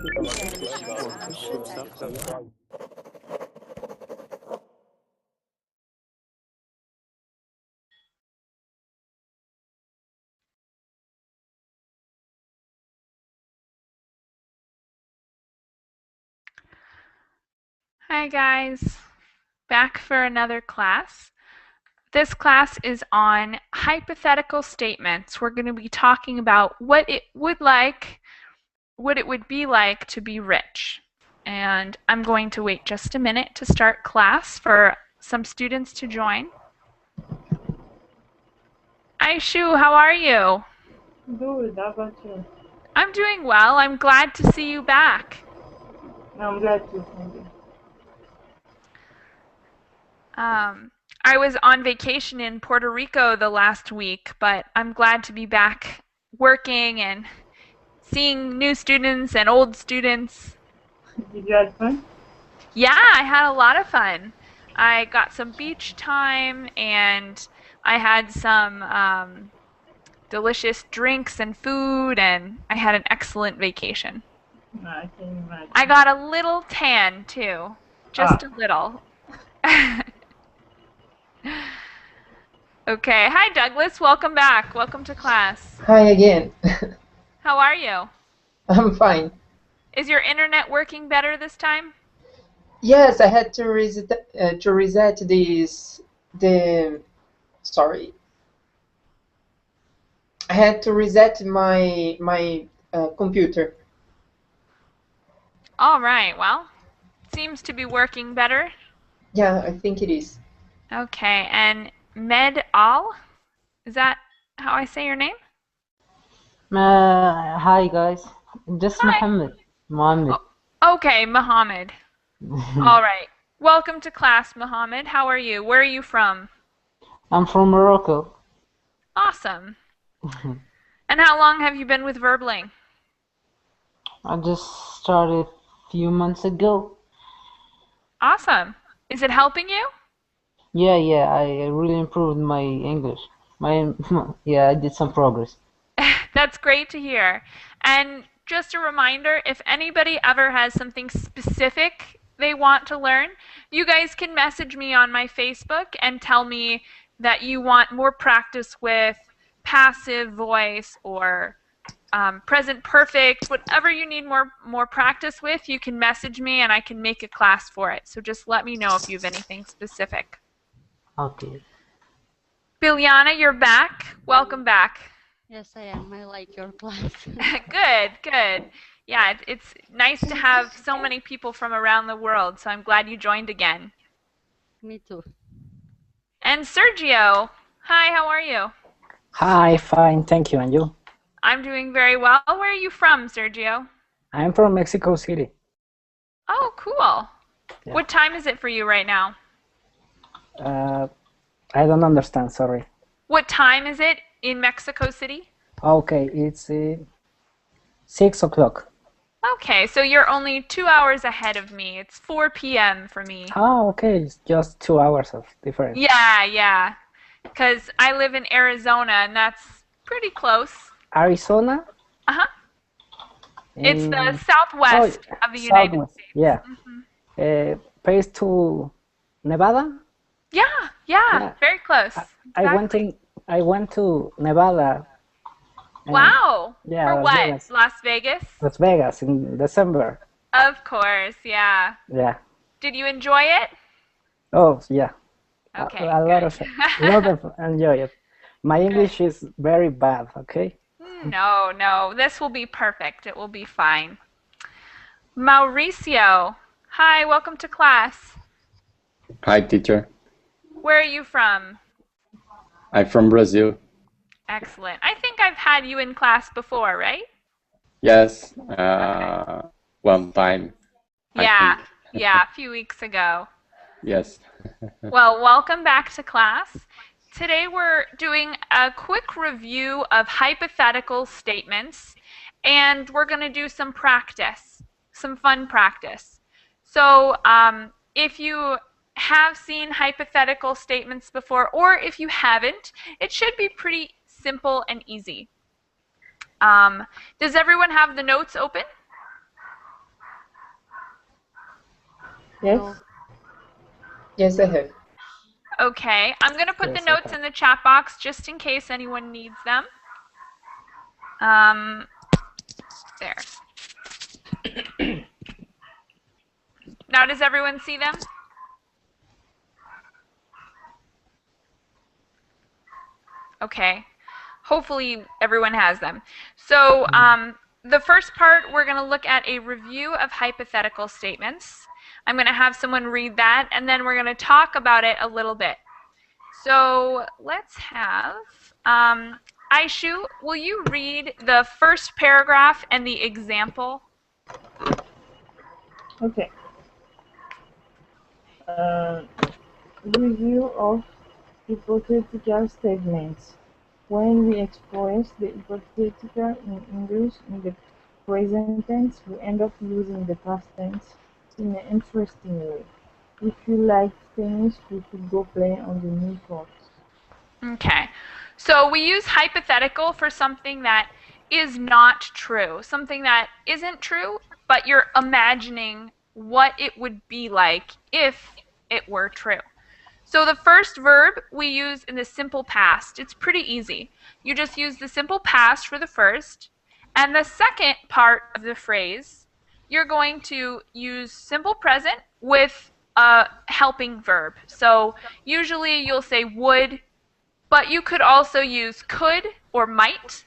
Hi guys, back for another class. This class is on hypothetical statements. We're going to be talking about what it would be like to be rich. And I'm going to wait just a minute to start class for some students to join. Aishu, how are you? Good, how about you? I'm doing well. I'm glad to see you back. I'm glad to thank you. I was on vacation in Puerto Rico the last week, but I'm glad to be back working and seeing new students and old students. Did you have fun? Yeah, I had a lot of fun. I got some beach time and I had some delicious drinks and food, and I had an excellent vacation. No, I can imagine. I got a little tan too, just a little. Okay, hi Douglas, welcome back. Welcome to class. Hi again. How are you? I'm fine. Is your internet working better this time? Yes, I had to reset sorry. I had to reset my computer. All right, well, seems to be working better. Yeah, I think it is. Okay, and Med Al, is that how I say your name? Hi guys, just Hi. Mohammed. Oh, okay, Mohammed. All right. Welcome to class, Mohammed. How are you? Where are you from? I'm from Morocco. Awesome. And how long have you been with Verbling? I just started a few months ago. Awesome. Is it helping you? Yeah, I really improved my English. Yeah, I did some progress. That's great to hear. And just a reminder, if anybody ever has something specific they want to learn, you guys can message me on my Facebook and tell me that you want more practice with passive voice or present perfect. Whatever you need more practice with, you can message me and I can make a class for it. So just let me know if you have anything specific. Okay. Biljana, you're back. Welcome back. Yes, I am. I like your class. Good. Yeah, it's nice to have so many people from around the world, so I'm glad you joined again. Me too. And Sergio, hi, how are you? Hi, fine, thank you. And you? I'm doing very well. Where are you from, Sergio? I'm from Mexico City. Oh, cool. Yeah. What time is it for you right now? I don't understand, sorry. What time is it in Mexico City? Okay, it's 6 o'clock. Okay, so you're only 2 hours ahead of me. It's 4 p.m. for me. Oh, okay, it's just 2 hours of difference. Yeah. Because I live in Arizona, and that's pretty close. Arizona? Uh-huh. It's the southwest of the United States. Yeah. Mm-hmm. Pays to Nevada? Yeah, very close. Exactly. I went to Nevada. Wow. Yeah, for what? Vegas. Las Vegas? Las Vegas in December. Of course, yeah. Yeah. Did you enjoy it? Oh, yeah. Okay. A lot of enjoy it. My English is very bad, okay? No. This will be perfect. It will be fine. Mauricio. Hi, welcome to class. Hi, teacher. Where are you from? I'm from Brazil. Excellent. I think I've had you in class before, right? Yes, Okay. one time. Yeah, a few weeks ago. Yes. Well, welcome back to class. Today we're doing a quick review of hypothetical statements, and we're going to do some practice, some fun practice. So if you have seen hypothetical statements before, or if you haven't, it should be pretty simple and easy. Does everyone have the notes open? Yes? No. Yes, I have. Okay, I'm going to put the Yes, I notes have. in the chat box just in case anyone needs them. There. Now, does everyone see them? Okay. Hopefully everyone has them. So the first part, we're going to look at a review of hypothetical statements. I'm going to have someone read that, and then we're going to talk about it a little bit. So let's have Aishu, will you read the first paragraph and the example? Okay. Review of hypothetical statements. When we express the hypothetical in English in the present tense, we end up using the past tense in an interesting way. If you like tennis, you could go play on the new court. Okay. So we use hypothetical for something that is not true, something that isn't true, but you're imagining what it would be like if it were true. So the first verb we use in the simple past. It's pretty easy. You just use the simple past for the first, and the second part of the phrase, you're going to use simple present with a helping verb. So usually you'll say would, but you could also use could or might.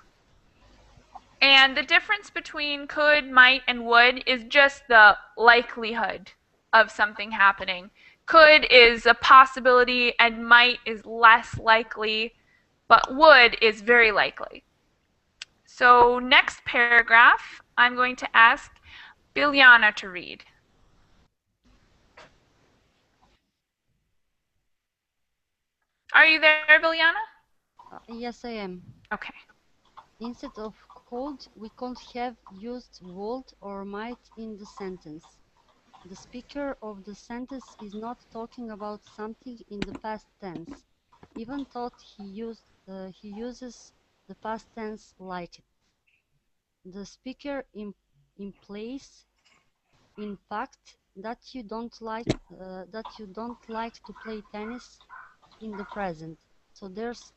And the difference between could, might, and would is just the likelihood of something happening. Could is a possibility and might is less likely, but would is very likely. So next paragraph, I'm going to ask Biljana to read. Are you there, Biljana? Yes, I am. Okay. Instead of could, we could have used would or might in the sentence. The speaker of the sentence is not talking about something in the past tense, even though he uses the past tense like it. The speaker implies, in fact, that you don't like to play tennis in the present. So there's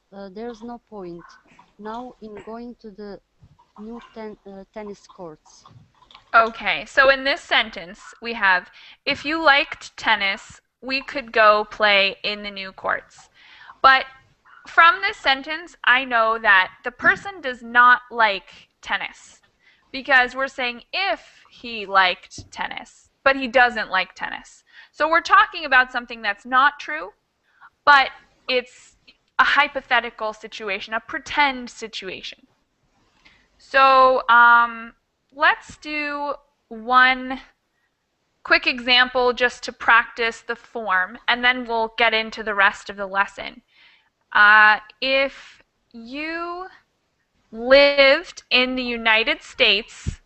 no point now in going to the new tennis courts. Okay, so in this sentence, we have, if you liked tennis, we could go play in the new courts. But from this sentence, I know that the person does not like tennis because we're saying if he liked tennis, but he doesn't like tennis. So we're talking about something that's not true, but it's a hypothetical situation, a pretend situation. So let's do one quick example just to practice the form, and then we'll get into the rest of the lesson. If you lived in the United States,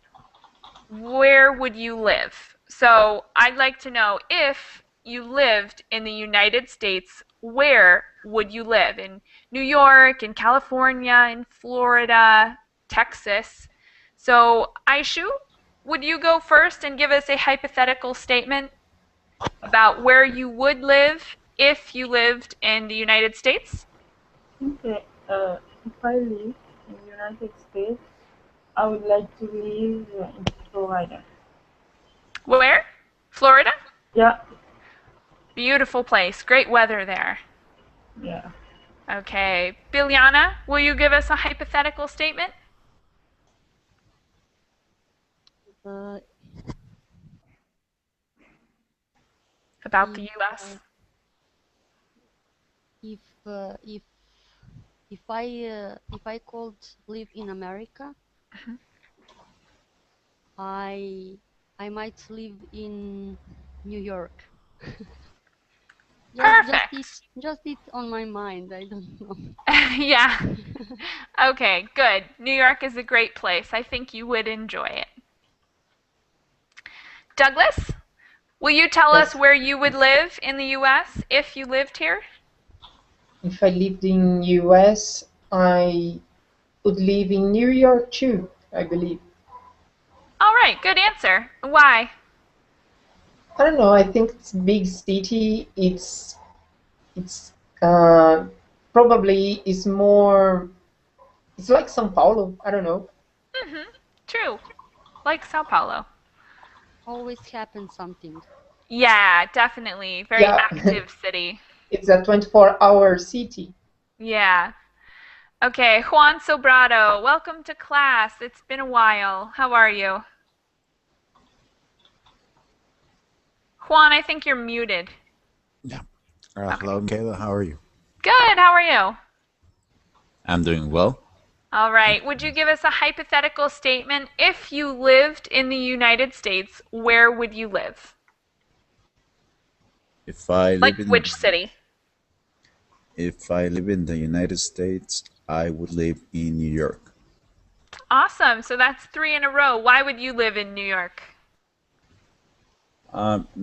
where would you live? So I'd like to know, if you lived in the United States, where would you live? In New York, in California, in Florida, Texas. So Aishu, would you go first and give us a hypothetical statement about where you would live if you lived in the United States? Okay. If I live in the United States, I would like to live in Florida. Where? Florida? Yeah. Beautiful place. Great weather there. Yeah. Okay. Biljana, will you give us a hypothetical statement Uh, about the if US? if uh, if if I could live in America, Mhm. I might live in New York. Perfect. Just it on my mind. I don't know. Yeah. Okay, good. New York is a great place. I think you would enjoy it. Douglas, will you tell us Yes. where you would live in the US if you lived here? If I lived in US, I would live in New York too, I believe. All right, good answer. Why? I don't know. I think it's big city. It's probably is more. It's like São Paulo. I don't know. True. Like Sao Paulo. Always happens something. Yeah, definitely. Very Yeah, active city. it's a 24-hour city. Yeah. Okay, Juan Sobrado, welcome to class. It's been a while. How are you? Juan, I think you're muted. Yeah. Hello, Michaela. How are you? Good, how are you? I'm doing well. All right, would you give us a hypothetical statement? If you lived in the United States, where would you live? If I Like live in which city? the United States, I would live in New York. Awesome, so that's 3 in a row. Why would you live in New York?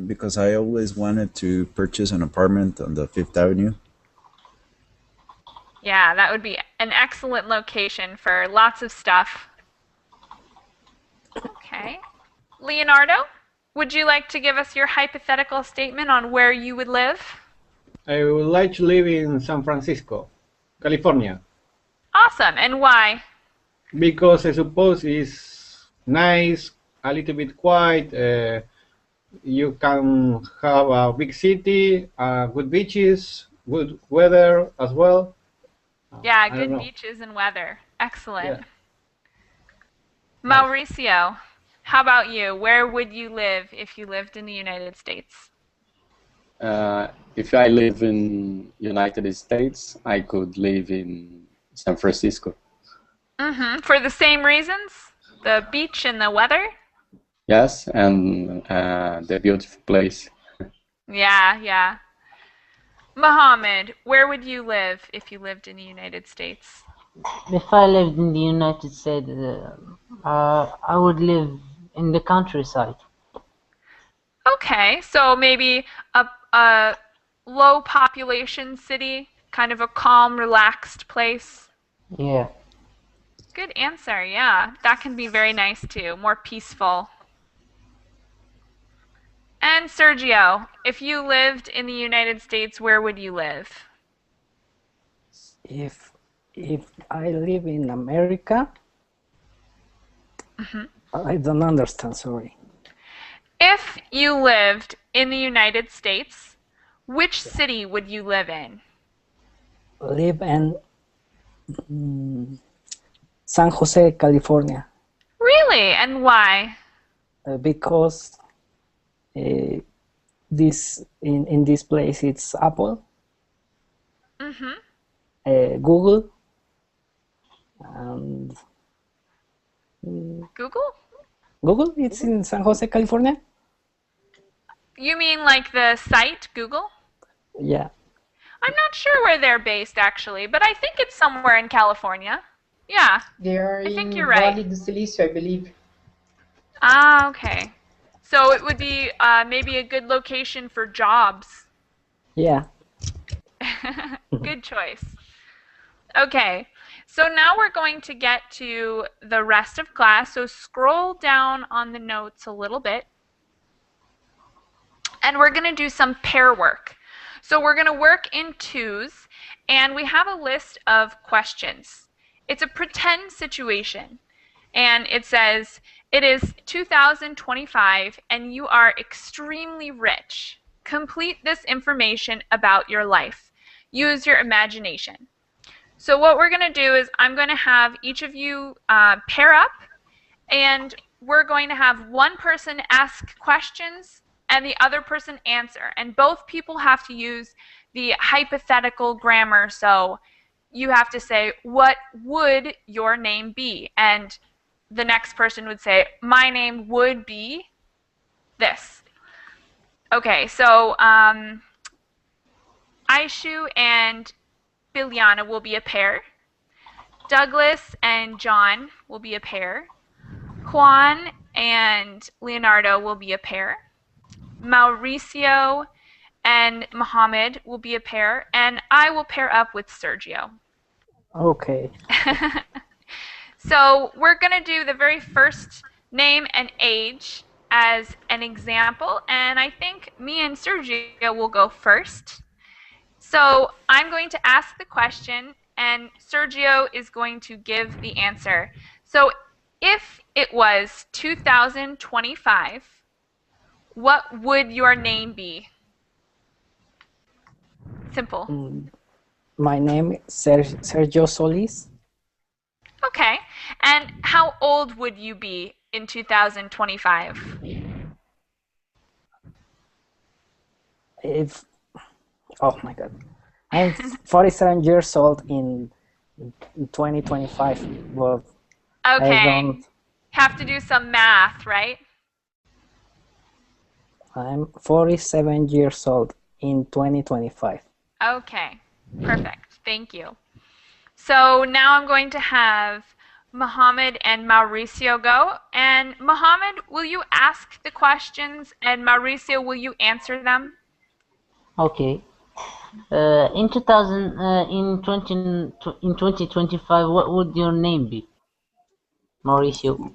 Because I always wanted to purchase an apartment on the Fifth Avenue. Yeah, that would be an excellent location for lots of stuff. Okay. Leonardo, would you like to give us your hypothetical statement on where you would live? I would like to live in San Francisco, California, Awesome, and why? because I suppose it's nice, a little bit quiet. You can have a big city, good beaches, good weather as well. Yeah, I don't good know. beaches and weather. Excellent. Yeah. Mauricio, how about you? Where would you live if you lived in the United States? If I live in United States, I could live in San Francisco. For the same reasons? The beach and the weather? Yes, and the beautiful place. Yeah. Mohammed, where would you live if you lived in the United States? If I lived in the United States, I would live in the countryside. Okay, so maybe a low population city, kind of a calm, relaxed place. Yeah. Good answer, yeah. That can be very nice too, more peaceful. And Sergio, if you lived in the United States, where would you live? If I live in America, I don't understand. Sorry. If you lived in the United States, which city would you live in? Live in San Jose, California, Really, and why? because this in this place it's Apple, Google, and Google? Google. It's in San Jose, California. You mean like the site, Google? Yeah. I'm not sure where they're based actually, but I think it's somewhere in California. Yeah. They are I think in you're right. Valley do Silício, I believe. Ah, okay. So it would be maybe a good location for jobs. Yeah. Good choice. Okay, so now we're going to get to the rest of class. So scroll down on the notes a little bit. And we're going to do some pair work. So we're going to work in twos, and we have a list of questions. It's a pretend situation, and it says, it is 2025, and you are extremely rich. Complete this information about your life. Use your imagination. So what we're going to do is I'm going to have each of you pair up, and we're going to have one person ask questions and the other person answer. And both people have to use the hypothetical grammar. So you have to say, what would your name be? And the next person would say, my name would be this. Okay, so Aishu and Bilyana will be a pair. Douglas and John will be a pair. Quan and Leonardo will be a pair. Mauricio and Mohammed will be a pair. And I will pair up with Sergio. Okay. So we're going to do the very first name and age. as an example, and I think me and Sergio will go first. So I'm going to ask the question, and Sergio is going to give the answer. So if it was 2025, what would your name be? Simple. My name is Sergio Solis. Okay. And how old would you be in 2025? Oh my God, I'm 47 years old in 2025. But Okay. I don't. Have to do some math, right? I'm 47 years old in 2025. Okay. Perfect. Thank you. So now I'm going to have Mohammed and Mauricio go. And Mohammed, will you ask the questions, and Mauricio, will you answer them? Okay. In 2025, what would your name be, Mauricio?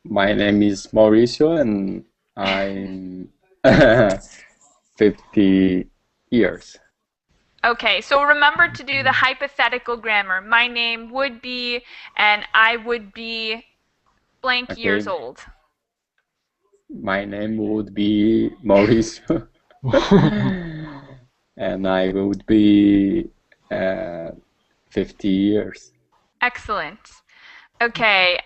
My name is Mauricio, and I'm 50 years. Okay, so remember to do the hypothetical grammar. My name would be, and I would be blank Okay. years old. My name would be Mauricio, and I would be 50 years. Excellent. Okay,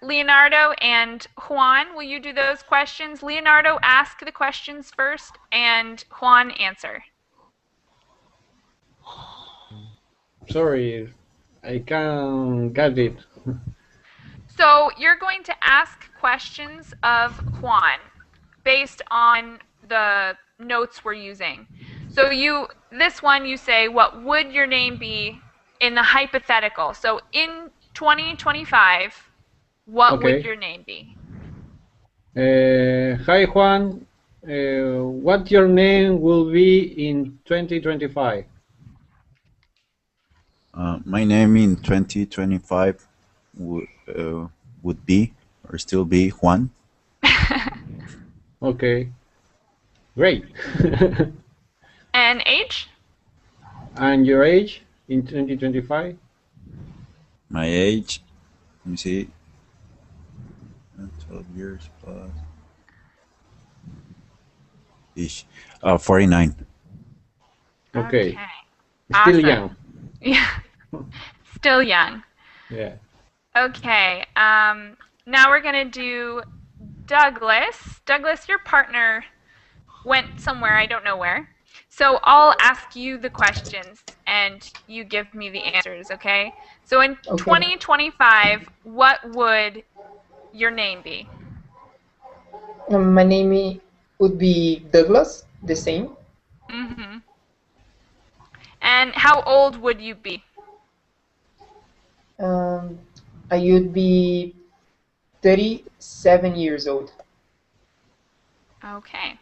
Leonardo and Juan, will you do those questions? Leonardo, ask the questions first, and Juan, answer. Sorry, I can't get it. So you're going to ask questions of Juan based on the notes we're using. So this one you say, what would your name be in the hypothetical? So in 2025, what Okay. would your name be? Hi Juan, what your name will be in 2025? My name in 2025 would be, or still be, Juan. Okay, great. And age? And your age in 2025? My age, let me see, 12 years plus. Ish. 49. Okay. Awesome. Still young. Yeah. Still young. Yeah. Okay. Now we're going to do Douglas. Douglas, your partner went somewhere, I don't know where. So I'll ask you the questions and you give me the answers, okay? So in 2025, what would your name be? My name would be Douglas, the same. Mm-hmm. And how old would you be? I would be 37 years old. Okay.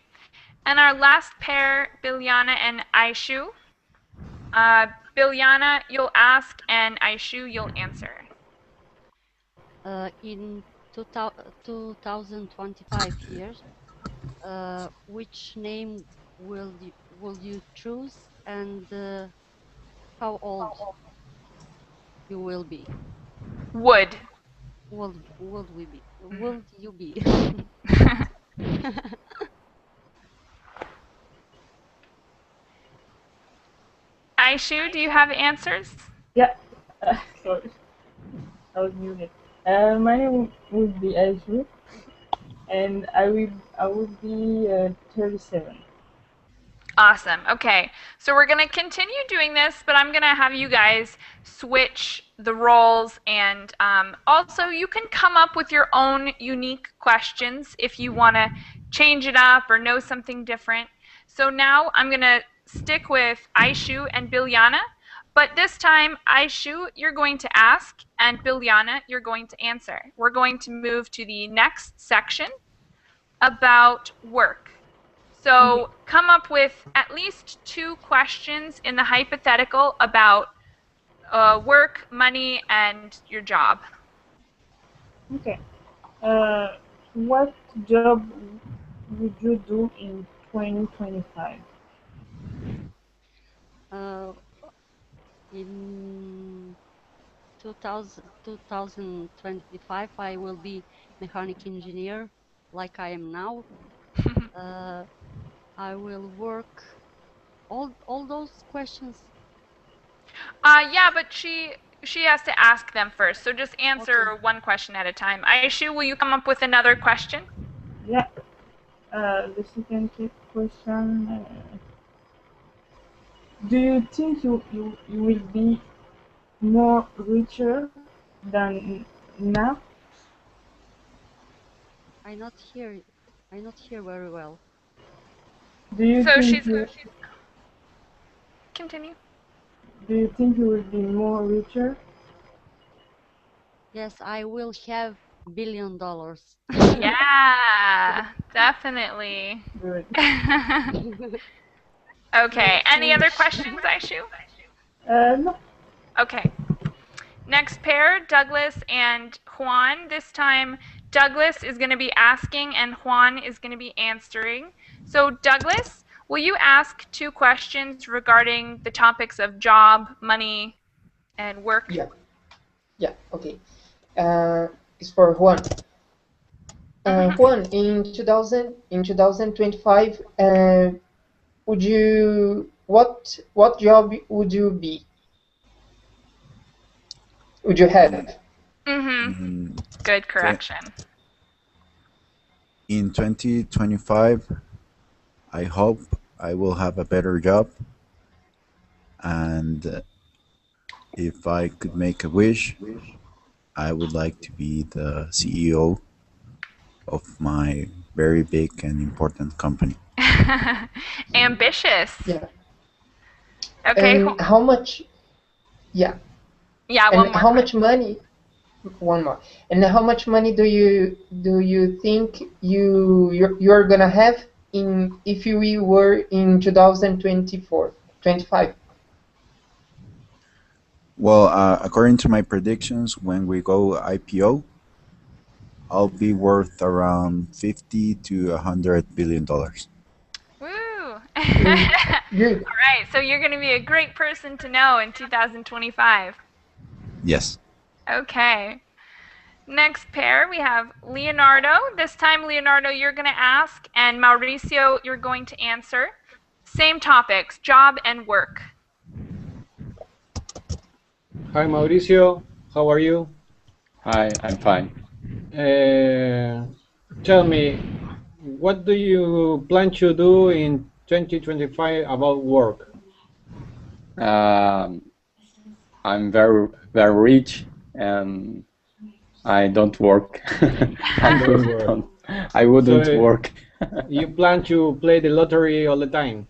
And our last pair, Bilyana and Aishu. Bilyana, you'll ask, and Aishu, you'll answer. In 2025 years, which name will you choose, and how old you will be? Would. Would we be? Would you be? Aishu, do you have answers? Yeah. Sorry. I was muted. My name would be Ezra, and I would be 37. Awesome. Okay. So we're going to continue doing this, but I'm going to have you guys switch the roles. And also, you can come up with your own unique questions if you want to change it up or know something different. So now I'm going to stick with Aishu and Bilyana. But this time, Aishu, you're going to ask, and Bilyana, you're going to answer. We're going to move to the next section about work. So come up with at least 2 questions in the hypothetical about work, money, and your job. Okay. What job would you do in 2025? In 2025, I will be mechanic engineer like I am now. I will work all those questions. Yeah, but she has to ask them first. So just answer Okay. one question at a time. Aishu, will you come up with another question? Yeah. The second question. Do you think you will be more richer than now? I not hear very well. Do you So think she's you continue. do you think you will be more richer? Yes, I will have $1 billion. Yeah, definitely. Good. Okay, any Okay. other questions, Aishu? No. Okay. Next pair, Douglas and Juan. This time, Douglas is going to be asking and Juan is going to be answering. So, Douglas, will you ask 2 questions regarding the topics of job, money, and work? Yeah, yeah, okay. It's for Juan. Juan, in 2025, what job would you be? Would you have? Mm-hmm. Good correction. In 2025, I hope I will have a better job. And if I could make a wish, I would like to be the CEO of my very big and important company. Ambitious. Yeah. Okay. And how much? Yeah. Yeah, And one more how question. much money? One more. And how much money do you think you're gonna have in if you were in 2024, 25? Well, according to my predictions, when we go IPO, I'll be worth around 50 to $100 billion. Woo! Good. All right, so you're going to be a great person to know in 2025. Yes. Okay. Next pair, we have Leonardo. This time, Leonardo, you're going to ask, and Mauricio, you're going to answer. Same topics, job and work. Hi, Mauricio. How are you? Hi, I'm fine. Tell me, what do you plan to do in 2025 about work? Um, I'm very rich and I don't work. Don't work. I wouldn't So work. you plan to play the lottery all the time?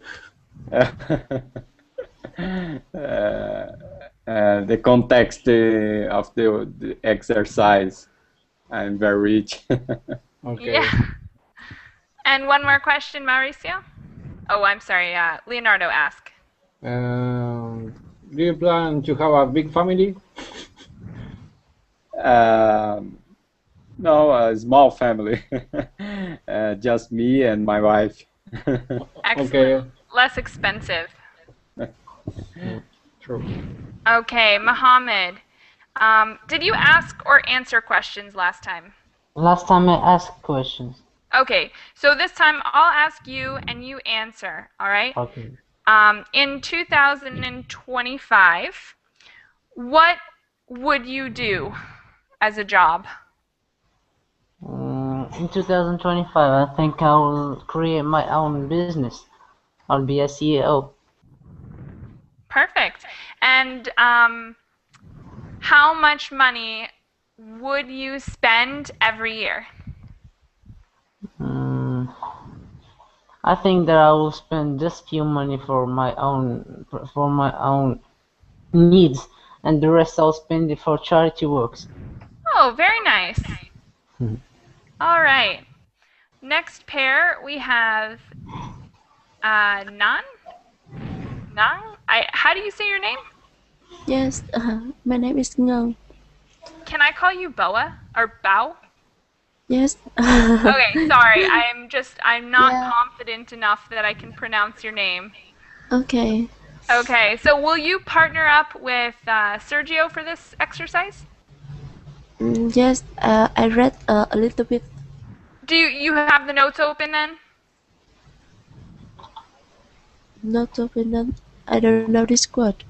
The context of the exercise. I'm very rich. Okay. Yeah. And one more question, Mauricio. Oh, I'm sorry. Leonardo, ask. Do you plan to have a big family? No, a small family. Just me and my wife. Excellent. Okay. Less expensive. True. Okay, Mohammed. Did you ask or answer questions last time? Last time I asked questions. Okay, so this time I'll ask you and you answer, all right? Okay. In 2025, what would you do as a job? In 2025, I think I will create my own business. I'll be a CEO. Perfect. And how much money would you spend every year? I think that I will spend just few money for my own needs, and the rest I'll spend it for charity works. Oh, very nice. All right. Next pair, we have Nan. Nan? How do you say your name? Yes, my name is Ngân. Can I call you Boa or Bao? Yes. Okay, sorry. I'm not Yeah. confident enough that I can pronounce your name. Okay. Okay, so will you partner up with Sergio for this exercise? Yes. I read a little bit. Do you have the notes open then? Not open them. I don't know this word.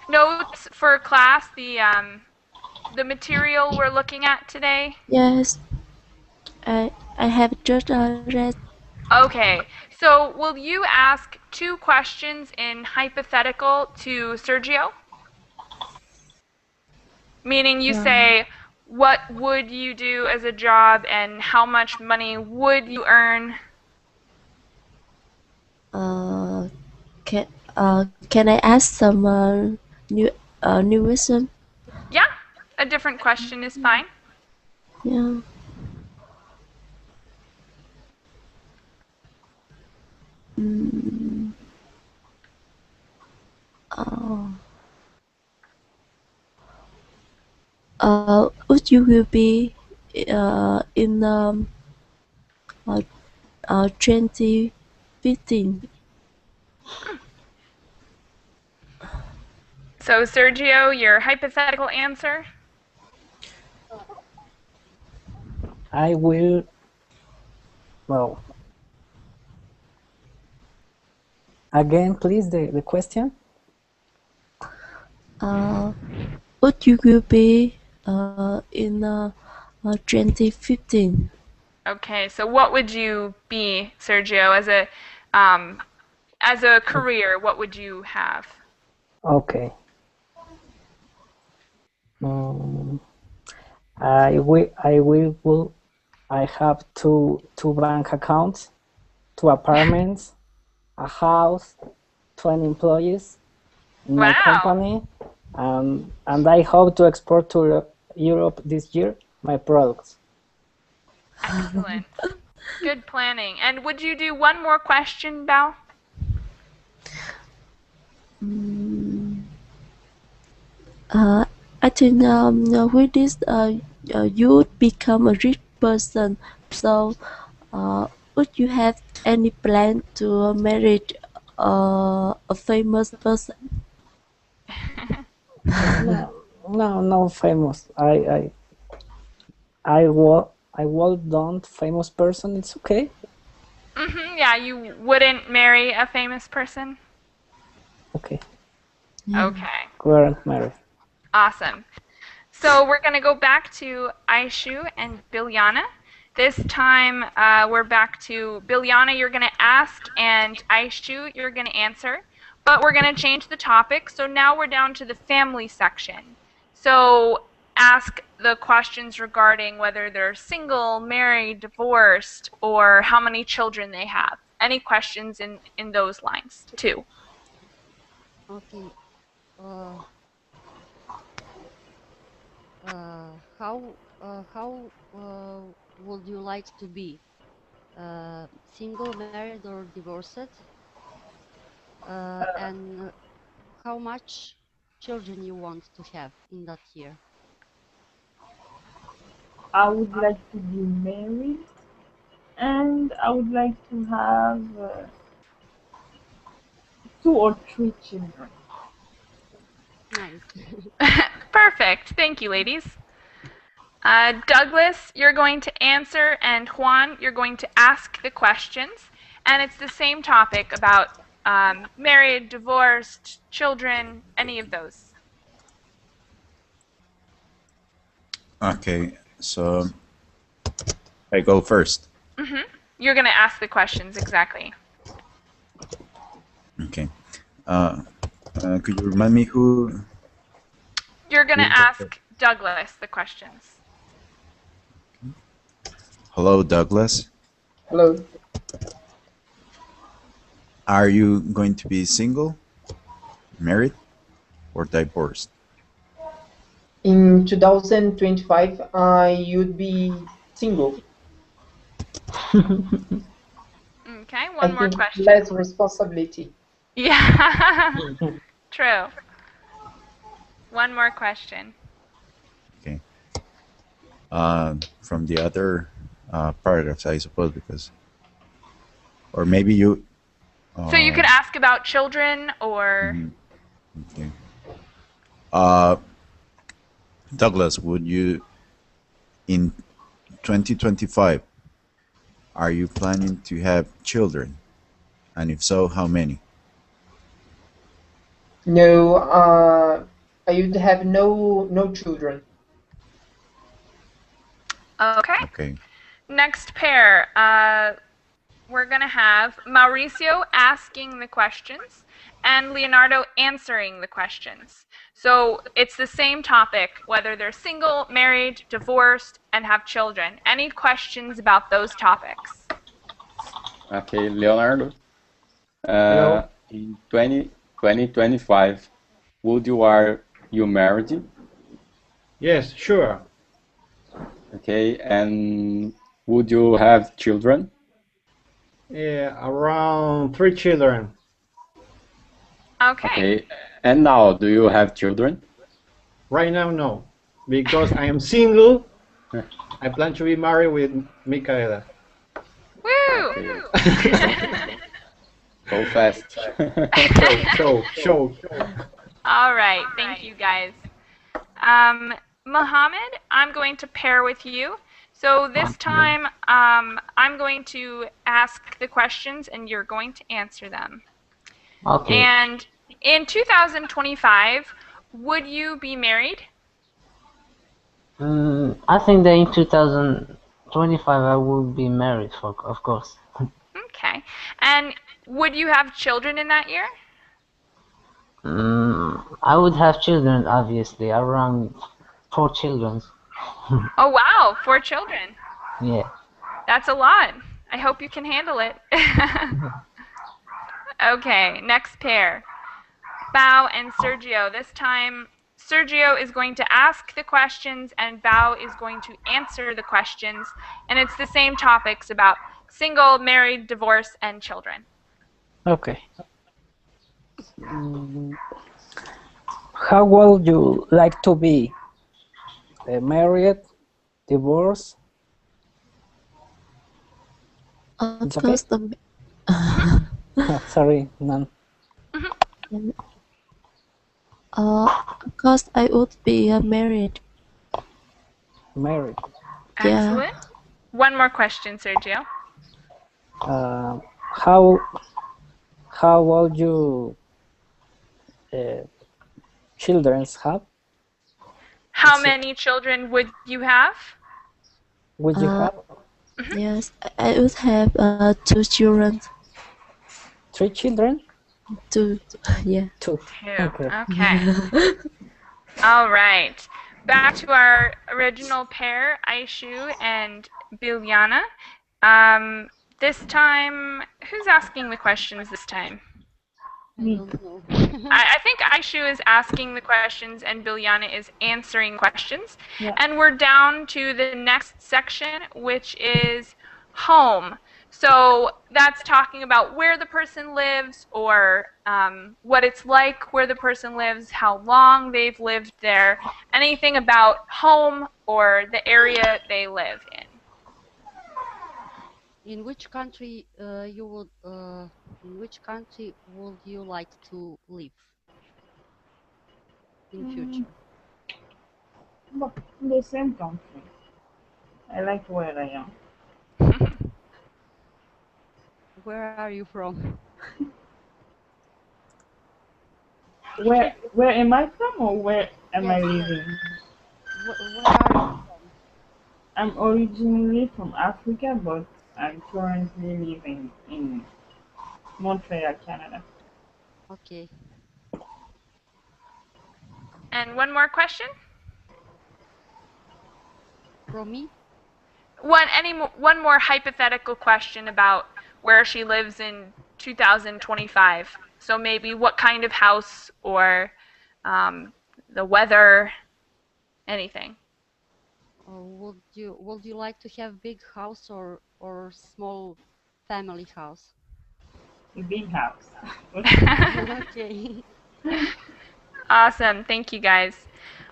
Notes for class, the material we're looking at today? Yes. I have just read. Okay, so will you ask 2 questions in hypothetical to Sergio? Meaning you Yeah. say, what would you do as a job and how much money would you earn? Uh, can can I ask some new new wisdom? Yeah, a different question is fine. Yeah. Mm, uh, would you will be in uh, 2015? So, Sergio, your hypothetical answer? I will. Well, again, please, the question. Would you will be in 2015? Okay, so what would you be, Sergio, as a career? What would you have? Okay. Mm, I have two bank accounts, two apartments, a house, 20 employees in my Wow, company, and I hope to export to Europe this year my products. excellent. Good planning. And would you do one more question, Bao? Mm, I think with this you become a rich person. So would you have any plan to marry a famous person? No, famous. I don't famous person. It's okay. Yeah, you wouldn't marry a famous person? Okay, Okay, weren't married. awesome. So we're going to go back to Aishu and Bilyana. This time we're back to Bilyana, you're going to ask, and Aishu, you're going to answer. But we're going to change the topic. So now we're down to the family section. So ask the questions regarding whether they're single, married, divorced, or how many children they have. Any questions in those lines, too? Okay. Uh, how would you like to be? Single, married, or divorced? And how much children you want to have in that year? I would like to be married, and I would like to have 2 or 3 children. Nice. Perfect. Thank you, ladies. Douglas, you're going to answer, and Juan, you're going to ask the questions. And it's the same topic about married, divorced, children, any of those. Okay, so I go first. You're going to ask the questions, exactly. Okay. Could you remind me who? You're going to ask Douglas the questions. Hello, Douglas. Hello. Are you going to be single, married, or divorced? In 2025, I would be single. Okay, I one more think question. less responsibility. Yeah, true. One more question. Okay. from the other paragraphs, I suppose, because, or maybe you. So you could ask about children or. Okay. Douglas, would you, in 2025, are you planning to have children? And if so, how many? No, I would have no children. Okay. Okay. Next pair. We're going to have Mauricio asking the questions and Leonardo answering the questions. So it's the same topic, whether they're single, married, divorced, and have children. Any questions about those topics? Okay, Leonardo. Hello. In 2025, are you married? Yes, sure. Okay, and would you have children? Yeah, around 3 children. Okay. And now, do you have children? Right now, no, because I am single. I plan to be married with Michaela. Woo! So fast. Show. All right, thank you guys. Mohammed, I'm going to pair with you. So this time, I'm going to ask the questions and you're going to answer them. Okay. And in 2025, would you be married? I think that in 2025 I will be married, of course. Okay. And would you have children in that year? I would have children, obviously, around 4 children. Oh, wow, 4 children. Yeah. That's a lot. I hope you can handle it. Okay, next pair. Bao and Sergio. This time, Sergio is going to ask the questions and Bao is going to answer the questions. And it's the same topics about single, married, divorce, and children. Okay. How would you like to be? Married? Divorced? It's okay? Sorry, none. Of course, I would be married. Married. Excellent. Yeah. One more question, Sergio. How would you children have? How many children would you have? Would you have? Yes, I would have 2 children. 3 children? 2, yeah. 2. Okay. All right. Back to our original pair, Aishu and Bilyana. This time, who's asking the questions this time? I don't know. I think Aishu is asking the questions and Bilyana is answering questions. Yeah. And we're down to the next section, which is home. So that's talking about where the person lives or what it's like where the person lives, how long they've lived there, anything about home or the area they live in. In which country would you like to live in future? But in the same country. I like where I am. Where are you from? Where am I from or where am I living? Where are you from? I'm originally from Africa, but I'm currently living in Montreal, Canada. Okay. And one more question? From me? One more hypothetical question about where she lives in 2025. So maybe what kind of house or the weather, anything. Would you like to have big house or small family house? A big house. Okay. Awesome. Thank you guys.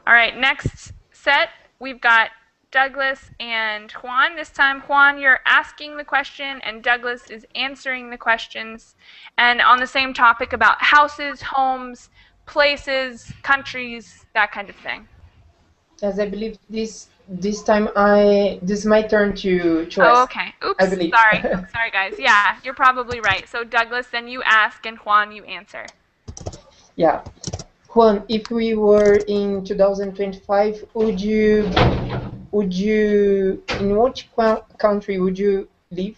All right, next set, we've got Douglas and Juan. This time, Juan, you're asking the question, and Douglas is answering the questions. And on the same topic about houses, homes, places, countries, that kind of thing. Yes, I believe this time this is my turn to Oh, ask. okay. Oops, I believe. sorry guys. Yeah, you're probably right. So Douglas, then you ask, and Juan, you answer. Yeah. Juan, if we were in 2025, in which country would you live?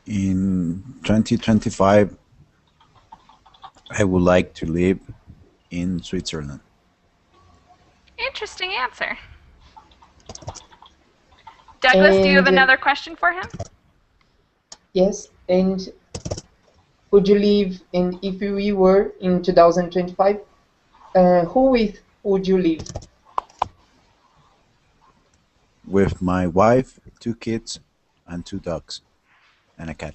In 2025, I would like to live in Switzerland. Interesting answer. Douglas, do you have another question for him? Yes, and would you live in, if we were in 2025, who with would you live? With my wife, 2 kids, and 2 dogs, and a cat.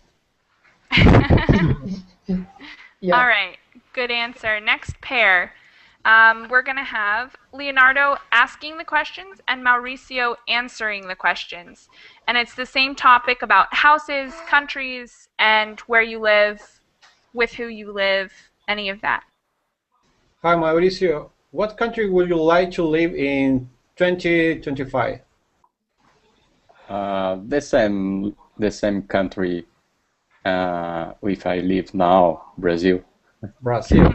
Yeah. All right, good answer. Next pair. We're going to have Leonardo asking the questions and Mauricio answering the questions. And it's the same topic about houses, countries, and where you live, with who you live, any of that. Hi, Mauricio. What country would you like to live in 2025? The same country if I live now, Brazil. Brazil.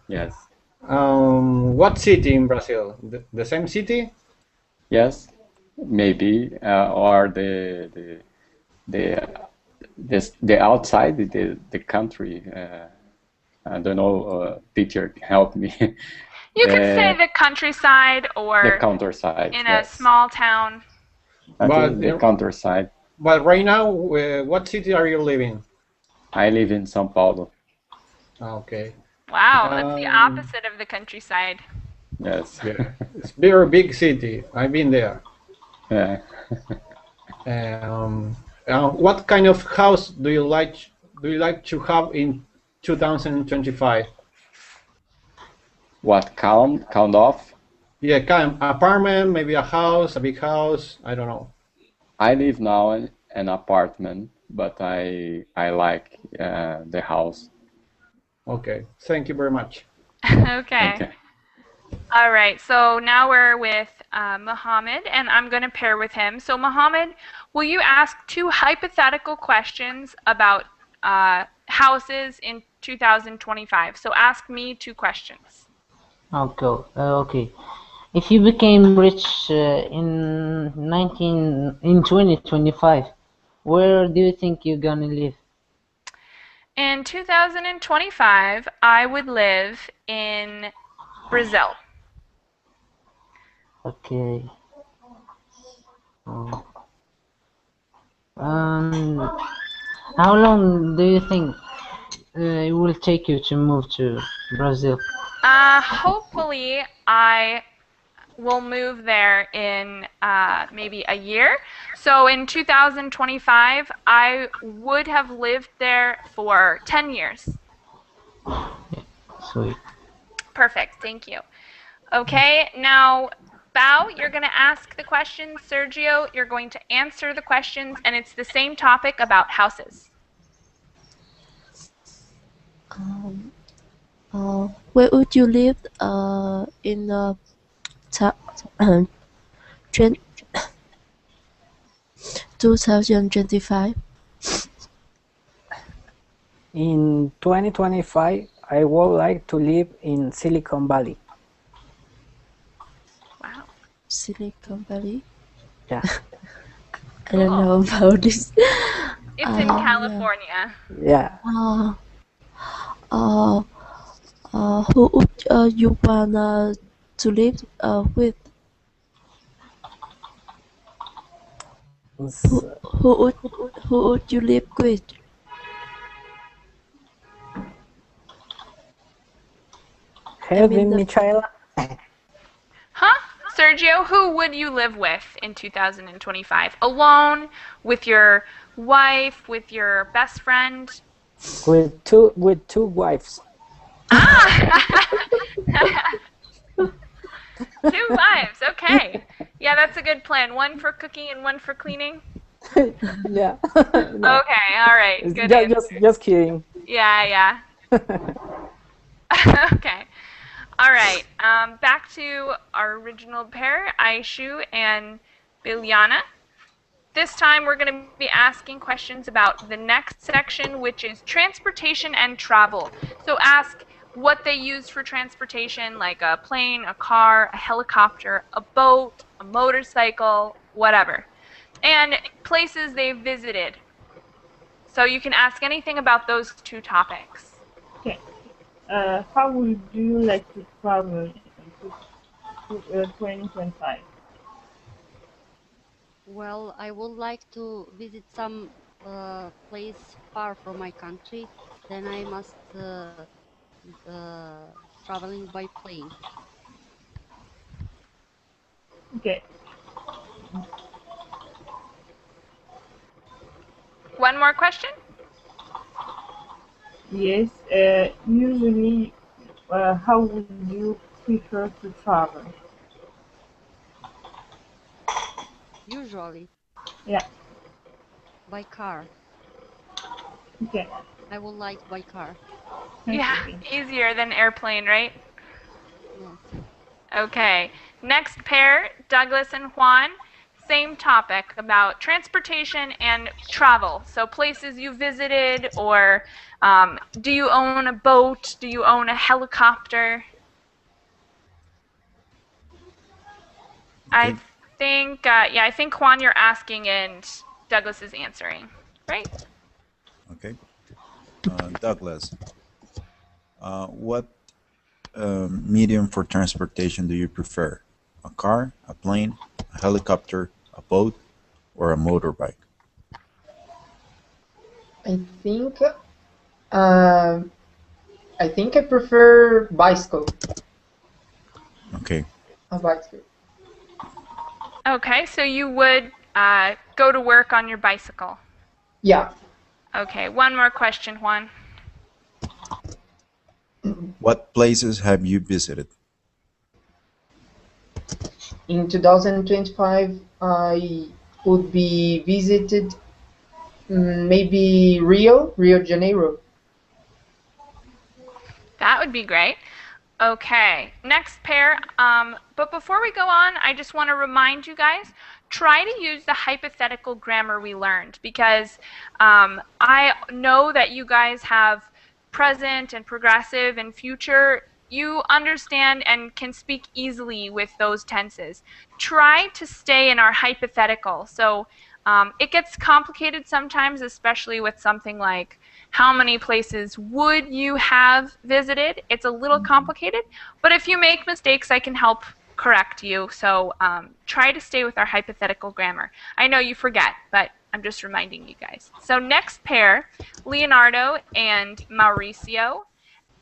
Yes. What city in Brazil? The same city? Yes, maybe, or the outside the country. I don't know. Teacher, help me. You can say the countryside or the countryside in yes. a small town. But the countryside. But right now, what city are you living? I live in São Paulo. Okay. Wow, that's the opposite of the countryside. Yes. Yeah. It's a very big city. I've been there. Yeah. What kind of house do you like to have in 2025? What count off? Yeah, kind of apartment, maybe a house, a big house. I don't know. I live now in an apartment, but I like the house. Okay, thank you very much. Okay. All right, so now we're with Mohammed, and I'm going to pair with him. So Mohammed, will you ask 2 hypothetical questions about houses in 2025? So ask me 2 questions. Okay. If you became rich in 2025, where do you think you're gonna live? In 2025, I would live in Brazil. Okay. How long do you think it will take you to move to Brazil? Hopefully, I will move there in maybe a year. So in 2025, I would have lived there for 10 years. Sweet. Perfect, thank you. Okay, now Bao, you're going to ask the questions. Sergio, you're going to answer the questions, and it's the same topic about houses. Where would you live in 2025? In 2025, I would like to live in Silicon Valley. Wow. Silicon Valley? Yeah. I don't know about this. It's in California. Yeah. Who would you wanna to live with? Who would you live with? Michaela. Huh? Sergio, who would you live with in 2025? Alone, with your wife, with your best friend? With two wives. 2 wives, okay. Yeah, that's a good plan. 1 for cooking and 1 for cleaning. Yeah. No. Okay, all right, good Just, answer. just kidding. Yeah. Okay. All right. Back to our original pair, Aishu and Bilyana. This time we're going to be asking questions about the next section, which is transportation and travel. So ask what they use for transportation, like a plane, a car, a helicopter, a boat, a motorcycle, whatever. And places they've visited. So you can ask anything about those 2 topics. Okay. How would you like to travel to 2025? Well, I would like to visit some place far from my country. Then I must traveling by plane. Okay. One more question? Yes. Usually, how would you prefer to travel? Usually Yeah. by car. Okay. I would like by car. Yeah, Okay. easier than airplane, right? Yes. Okay. Next pair, Douglas and Juan. Same topic about transportation and travel. So places you visited, or do you own a boat? Do you own a helicopter? I Okay. think, I think Juan, you're asking and Douglas is answering, right? Okay. Douglas, what medium for transportation do you prefer? A car, a plane, a helicopter, a boat, or a motorbike? I think I prefer bicycle. Okay. A bicycle. Okay, so you would go to work on your bicycle. Yeah. Okay, one more question, Juan. What places have you visited? In 2025, I would be visited maybe Rio de Janeiro. That would be great. Okay, next pair. But before we go on, I just want to remind you guys, try to use the hypothetical grammar we learned, because I know that you guys have present and progressive and future. You understand and can speak easily with those tenses. Try to stay in our hypothetical. So it gets complicated sometimes, especially with something like how many places would you have visited? It's a little complicated, but if you make mistakes, I can help correct you. So try to stay with our hypothetical grammar. I know you forget, but I'm just reminding you guys. So next pair, Leonardo and Mauricio.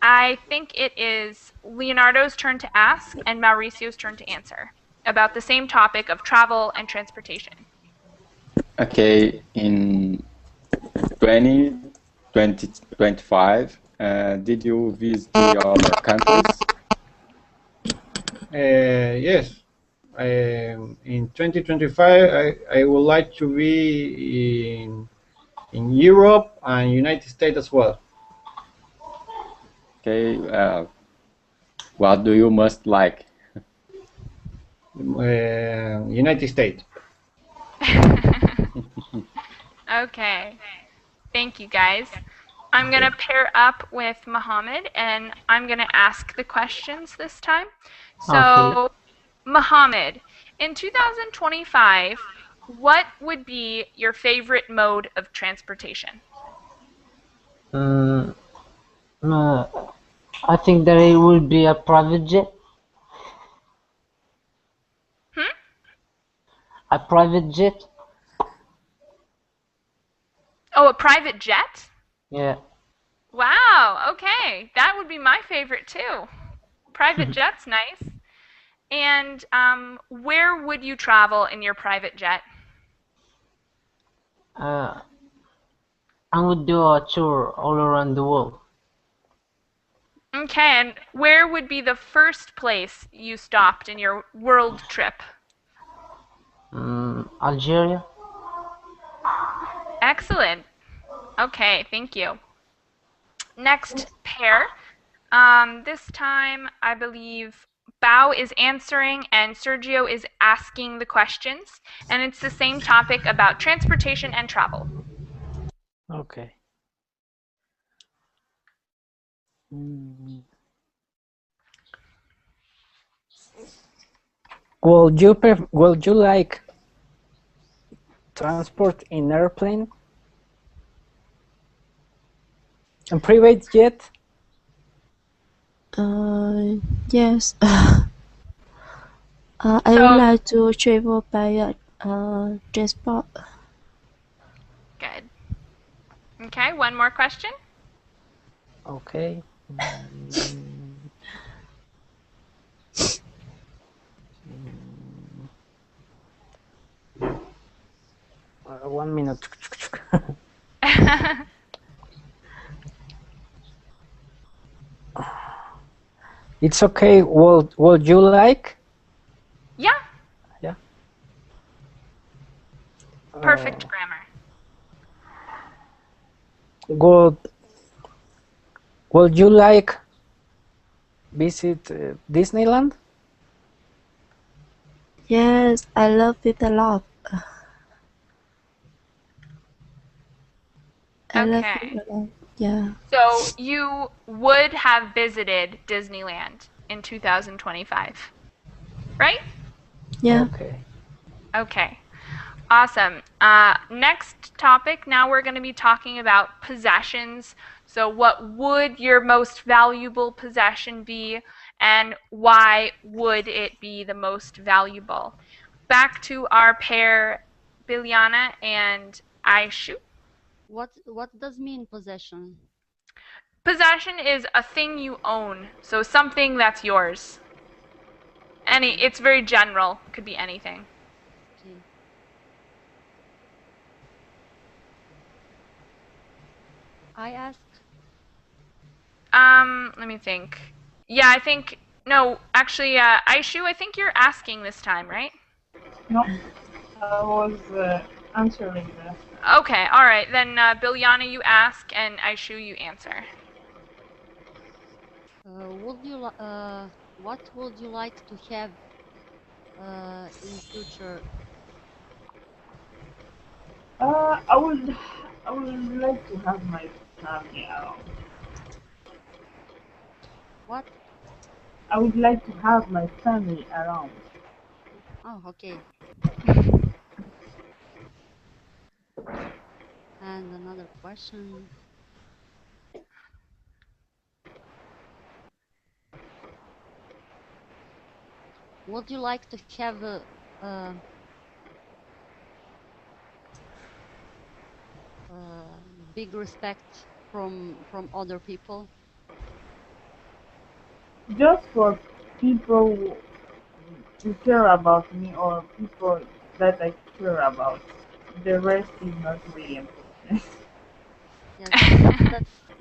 I think it is Leonardo's turn to ask and Mauricio's turn to answer about the same topic of travel and transportation. Okay, in 2025, did you visit the other countries? Yes. In 2025, I would like to be in Europe and United States as well. Okay, what do you most like? United States. Okay. Thank you, guys. I'm going to pair up with Mohammed and I'm going to ask the questions this time. So, Okay. Mohammed, in 2025, what would be your favorite mode of transportation? Mm, uh, I think that it will be a private jet. Hmm? A private jet? Oh, a private jet? Yeah. Wow, okay. That would be my favorite too. Private jet's nice. And where would you travel in your private jet? Uh, I would do a tour all around the world. Okay, and where would be the first place you stopped in your world trip? Algeria. Excellent. Okay, thank you. Next pair. This time, I believe Bao is answering and Sergio is asking the questions, and it's the same topic about transportation and travel. Okay. Would you like transport in airplane? A private jet? Yes. I would like to travel by transport. Good. Okay, one more question. Okay. 1 minute. It's okay. Would you like? Yeah. Yeah. Perfect grammar. Would you like visit Disneyland? Yes, I love it a lot. I love it Okay. a lot. Yeah. So you would have visited Disneyland in 2025, right? Yeah. Okay. Okay. Awesome. Next topic, now we're going to be talking about possessions. So what would your most valuable possession be, and why would it be the most valuable? Back to our pair, Biljana and Aishu. What does mean possession? Possession is a thing you own, so something that's yours. It's very general, could be anything. Okay. I ask. Let me think. Yeah, I think no, actually, Aishu, I think you're asking this time, right? No, I was answering that. Okay, all right. Then Biljana, you ask, and Aishu, you answer. What would you like to have in future? I would like to have my family around. What? I would like to have my family around. Oh, okay. And another question. Would you like to have big respect from other people? Just for people who care about me or people that I care about. The rest is not really important. Yes,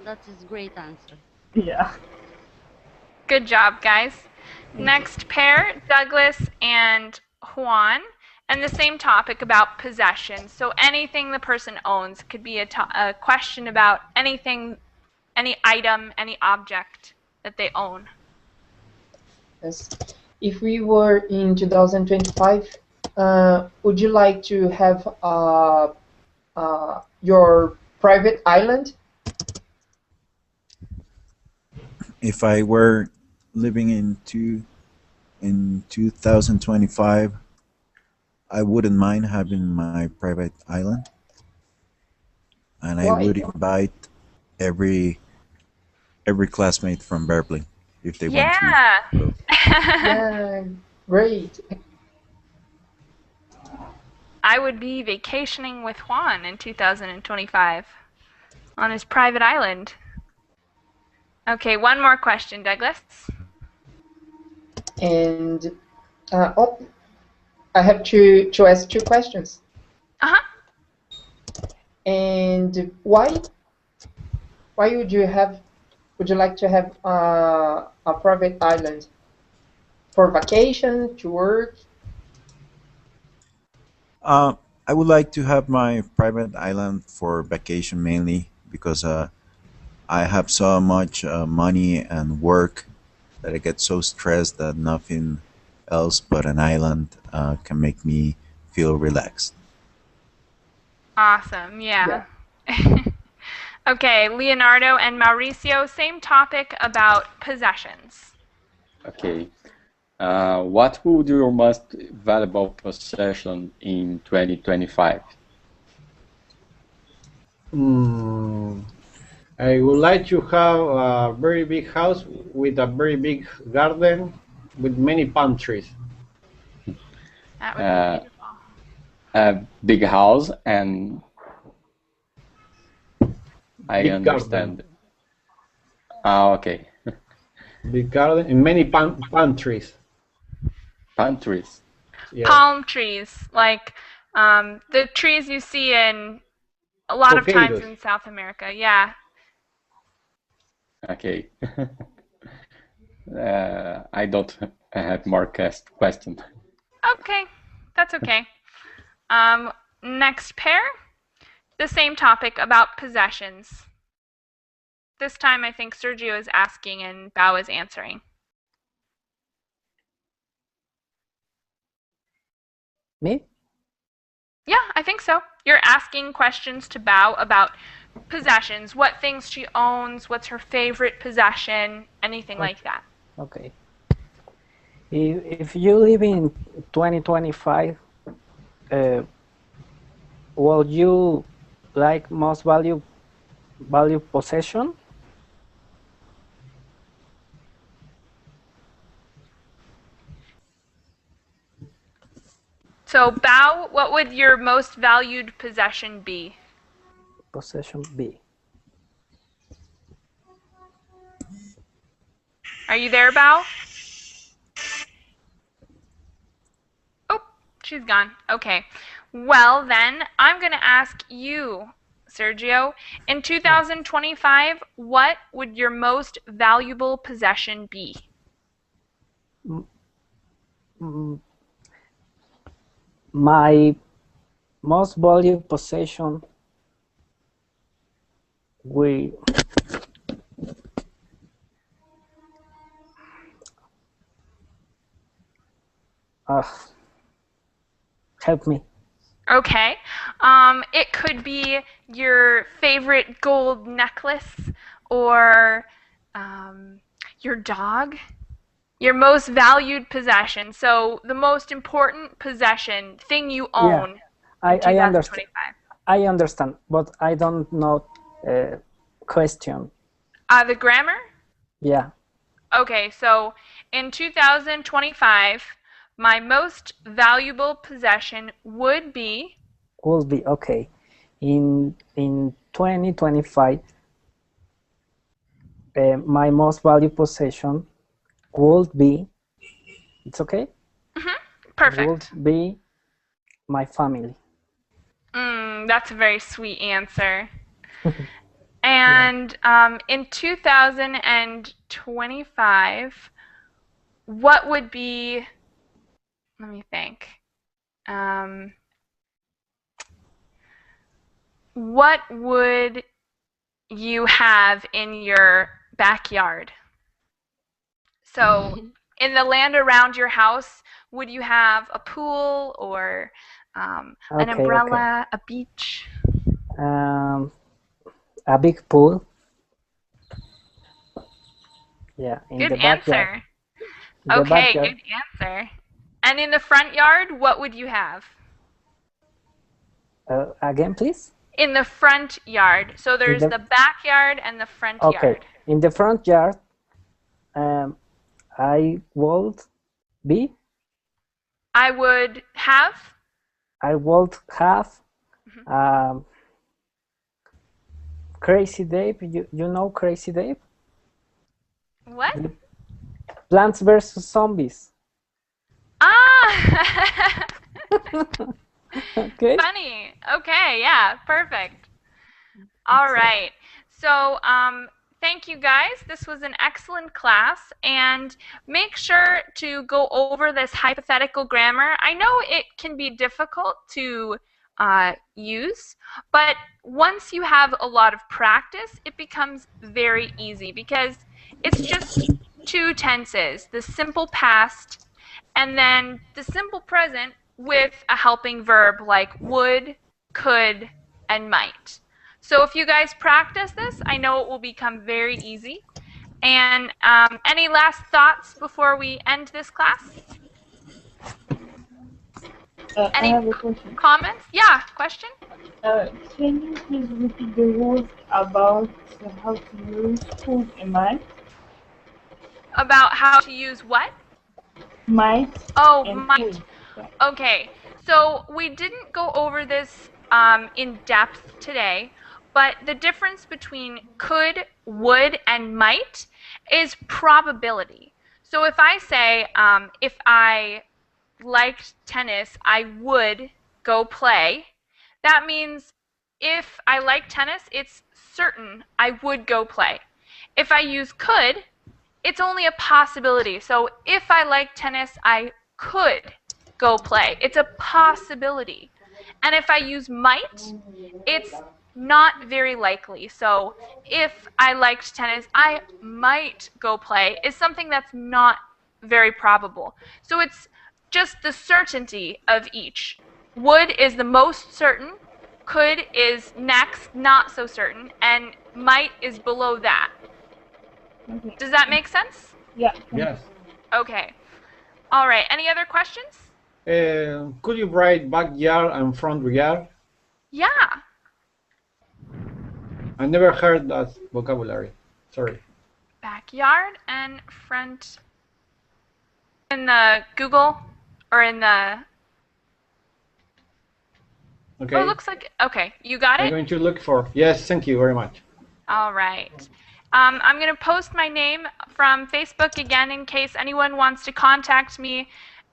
that is great answer. Yeah. Good job, guys. Thank you. Next pair, Douglas and Juan, and the same topic about possessions. So anything the person owns could be a question about anything, any item, any object that they own. Yes. If we were in 2025, would you like to have your private island? If I were living in 2025, I wouldn't mind having my private island, and I Why? would invite every classmate from Berkeley if they want to Yeah. go. Yeah, great. I would be vacationing with Juan in 2025 on his private island. Okay, one more question, Douglas. And I have to ask two questions. Uh-huh. And why would you have Would you like to have a private island for vacation, to work? I would like to have my private island for vacation mainly because I have so much money and work that I get so stressed that nothing else but an island can make me feel relaxed. Awesome. Yeah. Okay, Leonardo and Mauricio, same topic about possessions. Okay. What would your most valuable possession in 2025? I would like to have a very big house with a very big garden with many palm trees. That would be beautiful. A big house, and I Big understand. garden. Okay. Big garden and many palm trees. Palm trees. Yeah. Palm trees, like the trees you see in a lot of times Coqueiros. in South America. Yeah. Okay. I don't have more question. Okay, that's okay. Next pair, the same topic about possessions. This time I think Sergio is asking and Bao is answering. Me? Yeah, I think so. You're asking questions to Bao about possessions, what things she owns, what's her favorite possession, anything like that. Okay. If you live in 2025, will you like most value possession? So, Bao, what would your most valued possession be? Possession B. Are you there, Bao? Oh, she's gone. Okay. Well, then, I'm going to ask you, Sergio, in 2025, what would your most valuable possession be? My most valued possession will help me. Okay. It could be your favorite gold necklace or your dog. Your most valued possession. So the most important possession, thing you own in 2025. I understand, but I don't know question. The grammar? Yeah. Okay, so in 2025, my most valuable possession would be? Would be, okay. In 2025, my most valued possession would be, it's okay? Perfect. Would be my family. That's a very sweet answer. And in 2025, what would be, let me think, what would you have in your backyard? So in the land around your house, would you have a pool or an umbrella, a beach? A big pool. Yeah, in good the backyard. Answer. Okay, good answer. And in the front yard, what would you have? Again, please? In the front yard. So there's the backyard and the front yard. Okay, in the front yard, I would be? I would have? I would have Crazy Dave. You know Crazy Dave? What? Plants vs. Zombies. Ah! Okay. Funny. Okay, yeah, perfect. All right. So, thank you guys. This was an excellent class, and make sure to go over this hypothetical grammar. I know it can be difficult to use, but once you have a lot of practice, it becomes very easy because it's just two tenses, the simple past and then the simple present with a helping verb like would, could, and might. So if you guys practice this, I know it will become very easy. And any last thoughts before we end this class? I have a question. Comments? Yeah, question? Can you please repeat the rules about how to use could and might? About how to use what? Might. Oh, and might. could. Yeah. Okay, so we didn't go over this in depth today, but the difference between could, would, and might is probability. So if I say, if I liked tennis, I would go play, that means if I like tennis, it's certain I would go play. If I use could, it's only a possibility. So if I like tennis, I could go play. It's a possibility. And if I use might, it's not very likely. So if I liked tennis, I might go play is something that's not very probable. So it's just the certainty of each. Would is the most certain, could is next, not so certain, and might is below that. Okay. Does that make sense? Yeah. Yes. Okay. All right. Any other questions? Could you write backyard and front yard? Yeah. I never heard that vocabulary. Sorry. Backyard and front. In the Google or in the. Okay. Oh, it looks like. Okay. You got I'm it? going to look for. Yes, thank you very much. All right. I'm going to post my name from Facebook again in case anyone wants to contact me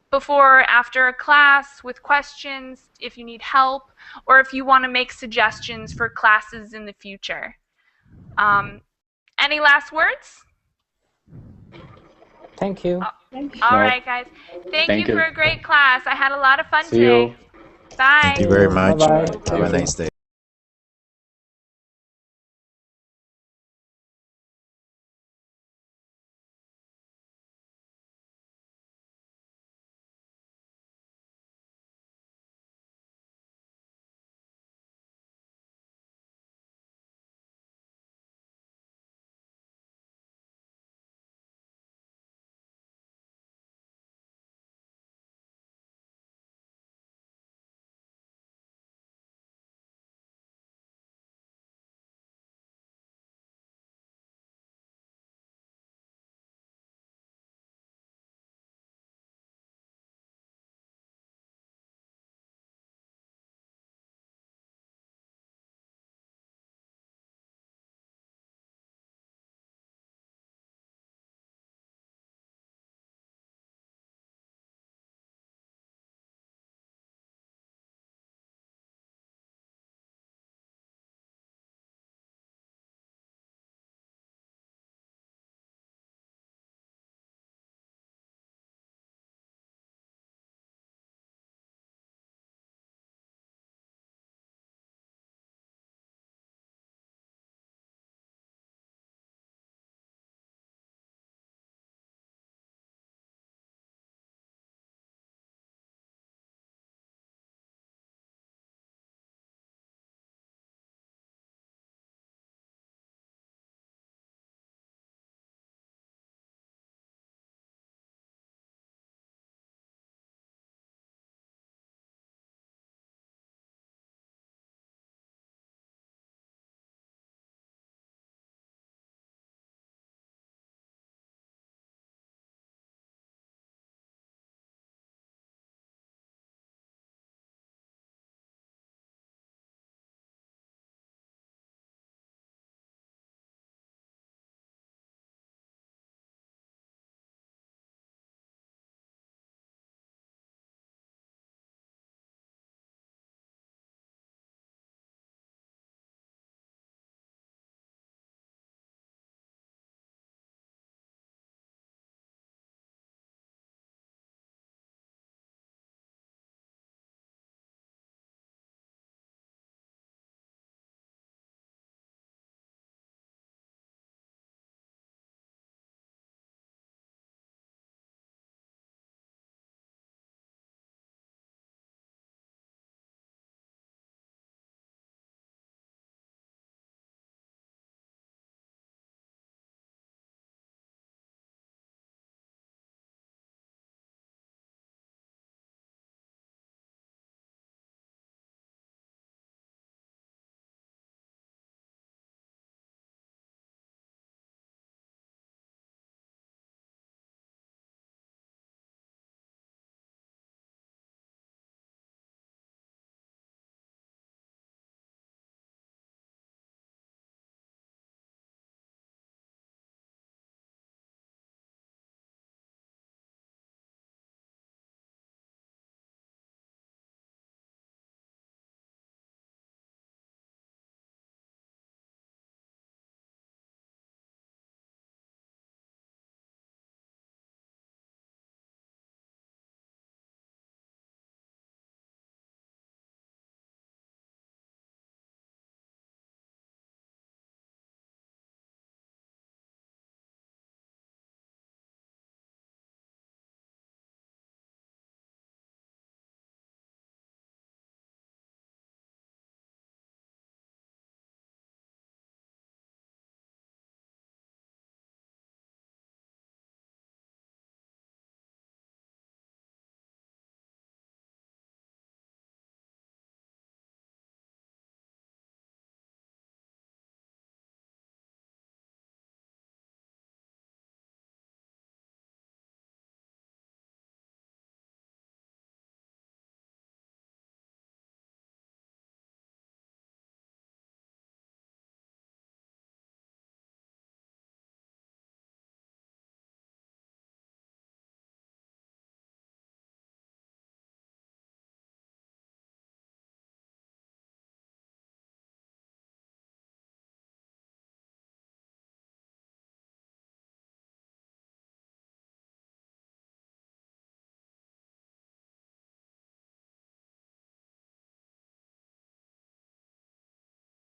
before or after a class with questions, if you need help, or if you want to make suggestions for classes in the future. Any last words? Thank you. All right, guys. Thank you for a great class. I had a lot of fun See today. you. Bye. Thank you very much. Bye-bye. Have a nice day.